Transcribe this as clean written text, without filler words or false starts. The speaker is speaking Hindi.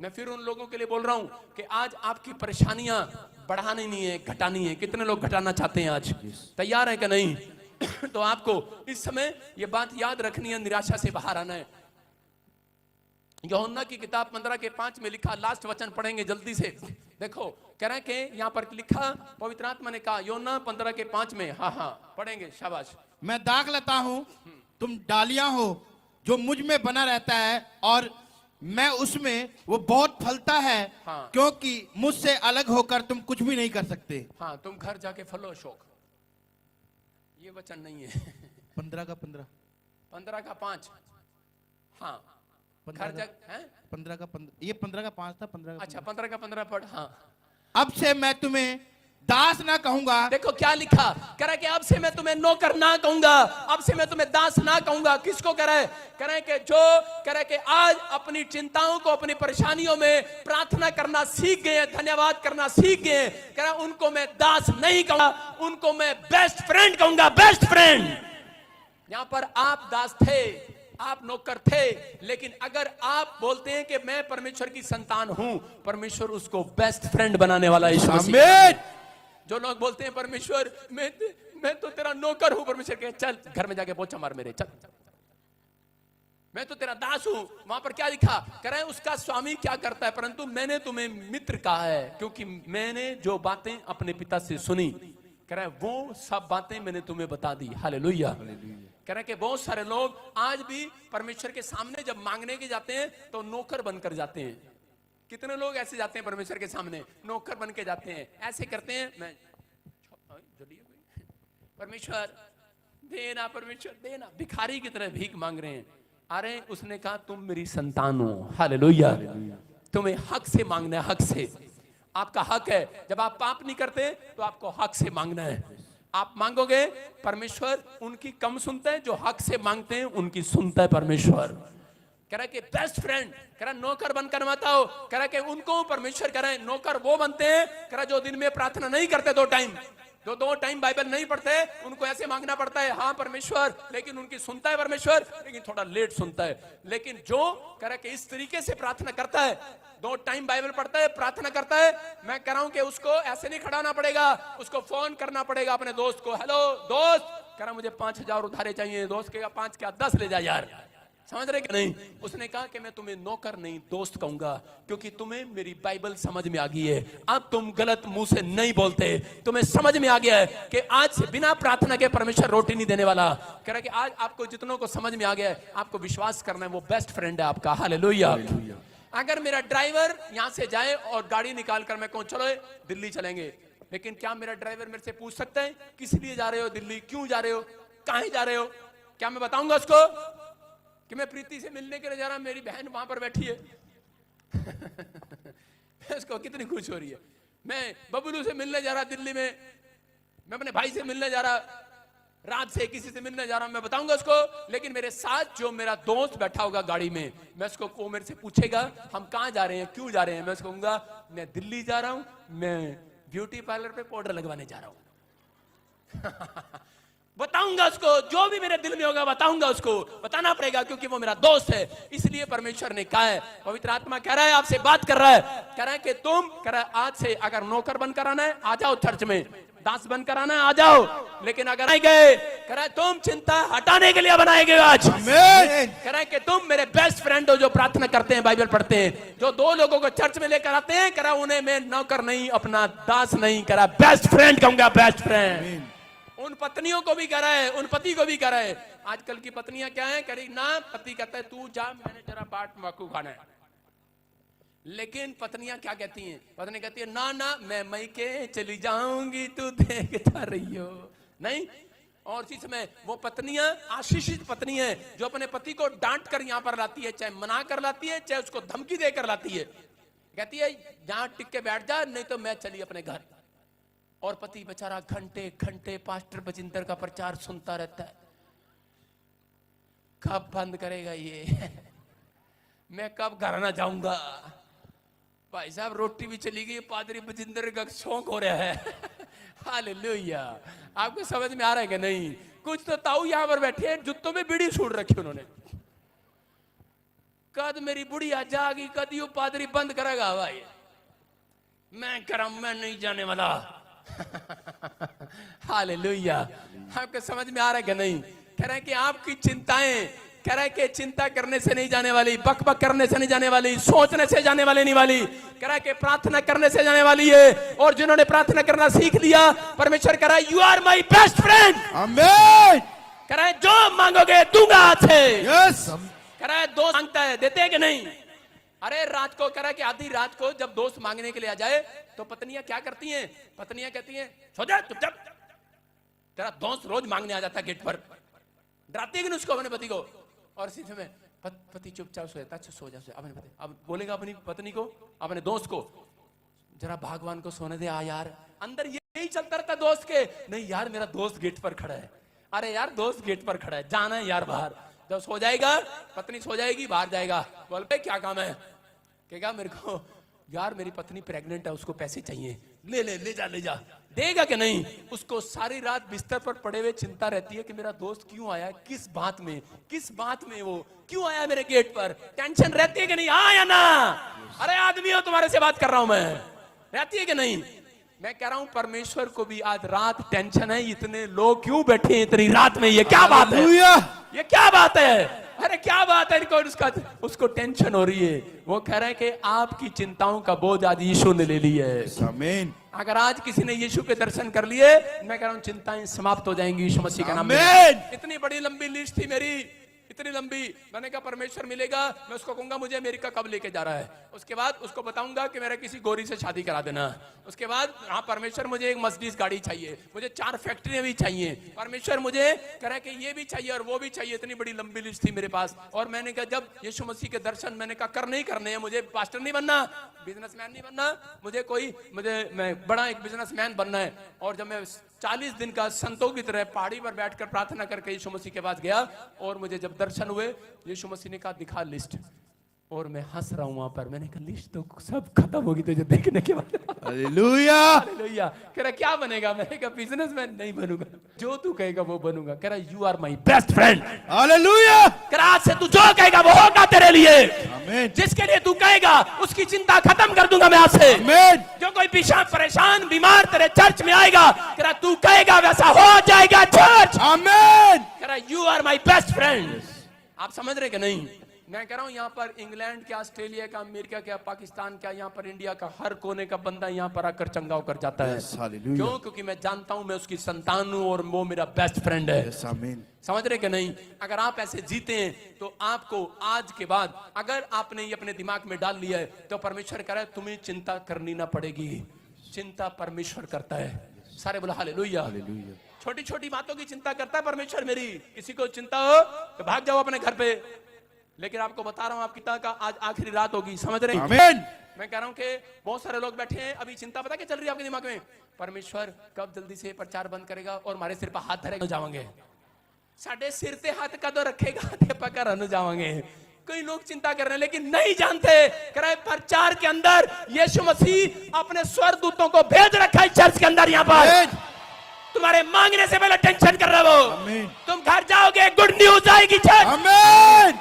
मैं फिर उन लोगों के लिए बोल रहा हूं कि आज आपकी परेशानियां बढ़ानी नहीं है, घटानी है। कितने लोग घटाना चाहते हैं? आज तैयार है कि नहीं? तो आपको इस समय ये बात याद रखनी है, निराशा से बाहर आना है। यूहन्ना की किताब 15:5 में लिखा, लास्ट वचन पढ़ेंगे जल्दी से। देखो कह रहे हैं कि यहाँ पर लिखा, पवित्र आत्मा ने कहा, यूहन्ना 15:5 में, हाँ पढ़ेंगे, शाबाश। मैं दाख लेता हूं, तुम डालियां हो, जो मुझ में बना रहता है और मैं उसमें, वो बहुत फलता है। हाँ। क्योंकि मुझसे अलग होकर तुम कुछ भी नहीं कर सकते। हाँ, तुम घर जाके फलो शौक, ये वचन नहीं है। 15 का 15 15:5। हाँ, घर जा है 15 का 15, ये 15 का 5 था। 15 का अच्छा, 15:15 पढ़। हाँ, अब से मैं तुम्हें दास ना कहूंगा। देखो क्या लिखा, कह रहा है कि अब से मैं तुम्हें नौकर ना कहूंगा, अब से मैं तुम्हें दास ना कहूंगा। किसको कह रहा है? कह रहा है कि जो, कह रहा है कि आज अपनी चिंताओं को, अपनी परेशानियों में प्रार्थना करना सीख गए हैं, धन्यवाद करना सीख गए हैं, कह रहा है उनको मैं दास नहीं कहूंगा, उनको मैं बेस्ट फ्रेंड कहूंगा, बेस्ट फ्रेंड। यहां पर आप दास थे, आप नौकर थे, लेकिन अगर आप बोलते हैं कि मैं परमेश्वर की संतान हूं, परमेश्वर उसको बेस्ट फ्रेंड बनाने वाला है। आमीन। जो लोग बोलते हैं परमेश्वर मैं तो तेरा नौकर हूं, परमेश्वर कहे चल घर में जाके पोछा मार मेरे, चल मैं तो तेरा दास हूं। वहां पर क्या लिखा? कह रहे हैं उसका स्वामी क्या करता है, परंतु मैंने तुम्हें मित्र कहा है, क्योंकि मैंने जो बातें अपने पिता से सुनी, कह रहा है वो सब बातें मैंने तुम्हें बता दी। हालेलुया। कह रहे हैं कि बहुत सारे लोग आज भी परमेश्वर के सामने जब मांगने के जाते हैं तो नौकर बनकर जाते हैं। कितने लोग ऐसे जाते हैं परमेश्वर के सामने, नौकर बन के जाते हैं, ऐसे करते हैं, मैं परमेश्वर देना, परमेश्वर देना, भिखारी की तरह भीख मांग रहे हैं। अरे उसने कहा तुम मेरी संतान हो। हालेलुया। तुम्हें हक से मांगना है, हक से। आपका हक है, जब आप पाप नहीं करते तो आपको हक से मांगना है। आप मांगोगे, परमेश्वर उनकी कम सुनता है, जो हक से मांगते हैं उनकी सुनता है परमेश्वर। कह रहा है कि बेस्ट फ्रेंड, कह रहा नौकर बनकर मत आओ, कह रहा है कि उनको परमेश्वर कह रहा है नौकर वो बनते हैं, कह रहा जो दिन में प्रार्थना नहीं करते, 2 टाइम, जो 2 टाइम बाइबल नहीं पढ़ते, उनको ऐसे मांगना पड़ता है, हाँ परमेश्वर, लेकिन उनकी सुनता है परमेश्वर, लेकिन थोड़ा लेट सुनता है। लेकिन जो कह रहा है कि इस तरीके से प्रार्थना करता है, 2 टाइम बाइबल पढ़ता है, प्रार्थना करता है, मैं कह रहा हूं कि उसको ऐसे नहीं खड़ा होना पड़ेगा, उसको फोन करना पड़ेगा अपने दोस्त को, हेलो दोस्त, कह रहा मुझे 5,000 उधारे चाहिए। दोस्त कहेगा 5 क्या 10 ले जा यार। समझ रहे कि नहीं? उसने कहा कि मैं तुम्हें नौकर नहीं दोस्त कहूंगा, क्योंकि तुम्हें मेरी बाइबल समझ में आ गई है। अब तुम गलत मुंह से नहीं बोलते, तुम्हें समझ में आ गया है कि आज से बिना प्रार्थना के परमेश्वर रोटी नहीं देने वाला। कह रहा कि आज आपको जितनों को समझ में आ गया है, आपको विश्वास करना है वो बेस्ट फ्रेंड है आपका। हालेलुया। अगर मेरा ड्राइवर यहां से जाए और गाड़ी निकाल कर मैं कहूं चलो दिल्ली चलेंगे, लेकिन क्या मेरा ड्राइवर मेरे से पूछ सकता है किस लिए जा रहे हो दिल्ली, क्यों जा रहे हो, कहां जा रहे हो? क्या मैं बताऊंगा उसको कि मैं प्रीति से मिलने के लिए जा रहा हूं, मेरी बहन वहां पर बैठी है? उसको कितनी खुश हो रही है। मैं बबलू से मिलने जा रहा दिल्ली में, मैं अपने भाई से मिलने जा रहा, रात से किसी से मिलने जा रहा हूं, मैं बताऊंगा उसको। लेकिन मेरे साथ जो मेरा दोस्त बैठा होगा गाड़ी में, मैं उसको, वो मेरे से पूछेगा हम कहां जा रहे हैं, क्यों जा रहे हैं, मैं उसको कहूंगा मैं दिल्ली जा रहा हूं, मैं ब्यूटी पार्लर पे पाउडर लगवाने जा रहा हूं। बताऊंगा उसको, जो भी मेरे दिल में होगा बताऊंगा उसको, बताना पड़ेगा, क्योंकि वो मेरा दोस्त है। इसलिए परमेश्वर ने कहा है, पवित्र आत्मा कह रहा है, आपसे बात कर रहा है, कह रहा है कि तुम, कह रहा है आज से अगर नौकर बनकर आना है आ जाओ, चर्च में दास बनकर आना है आ जाओ, लेकिन अगर नहीं गए, कह रहा है तुम चिंता हटाने के लिए बनाए गए आज। कह रहा है कि तुम मेरे बेस्ट फ्रेंड हो, जो प्रार्थना करते हैं, बाइबल पढ़ते हैं, जो 2 लोगों को चर्च में लेकर आते हैं, कह रहा उन्हें मैं नौकर नहीं, अपना दास नहीं, कह रहा बेस्ट फ्रेंड कहूंगा, बेस्ट फ्रेंड। उन पत्नियों को भी कह रहा है, उन पति को भी कह रहा है। आजकल की पत्नियां क्या है, करी ना, पति कहता है तू जा, मैंने जरा बाट तंबाकू खाना है। लेकिन पत्नियां क्या कहती हैं? पत्नी कहती है ना ना मैं मैके चली जाऊंगी, तू देखता रही हो। नहीं, और इसी समय वो पत्नियां आशीषित पत्नी है, जो अपने पति को डांट कर यहां पर लाती है, चाहे मना कर लाती है, चाहे उसको धमकी देकर लाती है। कहती है यहां टिक के बैठ जा, नहीं तो मैं चली अपने घर। और पति बेचारा घंटे घंटे पास्टर बजिंदर का प्रचार सुनता रहता है, कब बंद करेगा ये, मैं कब घर ना जाऊंगा। भाई साहब रोटी भी चली गई, पादरी बजिंदर का शौक हो रहा है। हालेलुया। आपको समझ में आ रहा है कि नहीं? कुछ तो ताऊ यहां पर बैठे हैं, जुत्तों में बीड़ी सूढ़ रखी उन्होंने, कद मेरी बुढ़िया जागी, कद यू पादरी बंद करेगा भाई। मैं करा, मैं नहीं जाने वाला। हालेलुया। आपको समझ में आ रहा है कि नहीं? कह रहे हैं कि आपकी चिंताएं, कह रहा है कि चिंता करने से नहीं जाने वाली, बकबक करने से नहीं जाने वाली, सोचने से जाने वाली नहीं वाली, कह रहा है कि प्रार्थना करने से जाने वाली है। और जिन्होंने प्रार्थना करना सीख लिया, परमेश्वर कह रहा है you are my best friend. आमीन। कह रहा है जो मांगोगे दूंगा आपसे। यस। कह रहा है दोस्त मांगता है, देते हैं कि नहीं? अरे रात को, कह रहा है कि आधी रात को जब दोस्त मांगने के लिए आ जाए तो पत्नियां क्या करती हैं? पत्नियां कहती हैं सो जा चुपचाप। तेरा दोस्त रोज मांगने आ जाता है गेट पर, डराती है कि नहीं उसको, अपने पति को। और इसी समय पति चुपचाप सो जाता, अच्छा सो जा, अपने पति अब बोलेगा अपनी पत्नी को, अपने दोस्त को, जरा भगवान को सोने दे। यार अंदर यही चलता रहता दोस्त के, नहीं यार मेरा दोस्त गेट पर खड़ा है, अरे यार दोस्त गेट पर खड़ा है, जाना है यार बाहर। जब सो जाएगा, पत्नी सो जाएगी, बाहर जाएगा, बोल पे क्या काम है? कहेगा मेरे को यार मेरी पत्नी प्रेग्नेंट है, उसको पैसे चाहिए, ले ले ले जा ले जा। देगा कि नहीं? उसको सारी रात बिस्तर पर पड़े हुए चिंता रहती है कि मेरा दोस्त क्यों आया, किस बात में वो क्यों आया मेरे गेट पर। टेंशन रहती है कि नहीं? हाँ या ना? अरे आदमी हो, तुम्हारे से बात कर रहा हूं मैं, रहती है कि नहीं? मैं कह रहा हूं परमेश्वर को भी आज रात टेंशन है, इतने लोग क्यों बैठे हैं इतनी रात में, ये क्या बात है? ये क्या बात है? अरे क्या बात है? इनको उसको टेंशन हो रही है। वो कह रहे हैं कि आपकी चिंताओं का बोझ आज यीशु ने ले लिया है। आमीन। अगर आज किसी ने यीशु के दर्शन कर लिए, मैं कह रहा हूं चिंताएं समाप्त हो जाएंगी यीशु मसीह के नाम में। इतनी बड़ी लंबी लिस्ट थी मेरी, इतनी लंबी। मैंने कहा परमेश्वर मिलेगा, मैं उसको कहूंगा मुझे अमेरिका कब लेके जा रहा है। उसके बाद उसको बताऊंगा कि मेरा किसी गोरी से शादी करा देना। उसके बाद हाँ परमेश्वर मुझे एक मर्सिडीज गाड़ी चाहिए, मुझे 4 फैक्ट्रियां भी चाहिए, परमेश्वर मुझे कह रहा है कि ये भी चाहिए और वो भी चाहिए। इतनी बड़ी लंबी लिस्ट थी मेरे पास। और मैंने कहा जब यीशु मसीह के दर्शन मैंने कहा करने ही करने हैं, मुझे पास्टर नहीं बनना, बिजनेसमैन नहीं बनना, मैं बड़ा एक बिजनेसमैन बनना है। और जब मैं 40 दिन का संतों की तरह पहाड़ी पर बैठकर प्रार्थना करके यीशु मसीह के पास गया, और मुझे जब दर्शन हुए, यीशु मसीह ने कहा दिखा लिस्ट, और मैं हंस रहा हूं वहां पर। मैंने कहा लिस्ट तो सब खत्म होगी तुझे देखने के बाद। Hallelujah hallelujah. कह रहा क्या बनेगा? मैंने कहा बिजनेसमैन नहीं बनूंगा, जो तू कहेगा वो बनूंगा। कह रहा you are my best friend. हालेलुया। कह रहा आज से तू जो कहेगा वो होगा तेरे लिए। आमीन। जिसके लिए तू कहेगा उसकी चिंता खत्म कर दूंगा मैं आज से। आमीन। जो कोई पीछा परेशान बीमार तेरे चर्च में आएगा, कह रहा तू कहेगा वैसा हो जाएगा चर्च। आमीन। कह रहा you are my best friend. आप समझ रहे कि नहीं? मैं कह रहा हूं यहाँ पर इंग्लैंड क्या, ऑस्ट्रेलिया का, अमेरिका क्या, पाकिस्तान क्या, यहाँ पर इंडिया का हर कोने का बंदा यहाँ पर आकर चंगा होकर जाता है। क्यों? क्योंकि मैं जानता हूं मैं उसकी संतान हूं और वो मेरा बेस्ट फ्रेंड है। समझ रहे कि नहीं? अगर आप ऐसे जीते हैं तो आपको आज के बाद, अगर आपने ये अपने दिमाग में डाल लिया है, तो परमेश्वर कह रहा है तुम्हें चिंता करनी ना पड़ेगी। चिंता परमेश्वर करता है। सारे बोला हालेलुया। छोटी छोटी बातों की चिंता करता है परमेश्वर मेरी। किसी को चिंता हो तो भाग जाओ अपने घर पे, लेकिन आपको बता रहा हूं आपकी का आज आखिरी रात होगी। समझ रहे हैं? आमीन। मैं कह रहा हूं कि बहुत सारे लोग बैठे हैं, अभी चिंता पता क्या चल रही है आपके दिमाग में? परमेश्वर कब जल्दी से प्रचार बंद करेगा और हमारे सिर पर हाथ धरेगा जावांगे, साढ़े सिर ते हाथ का तो रखेगा ते पकड़ न जावांगे। कई लोग चिंता कर रहे हैं लेकिन नहीं जानते, कह रहे प्रचार के अंदर यीशु मसीह अपने स्वर्गदूतों को भेज रखा है चर्च के अंदर। यहाँ पर तुम्हारे मांगने से पहले टेंशन कर रहे हो, तुम घर जाओगे गुड न्यूज आएगी चर्च। आमीन।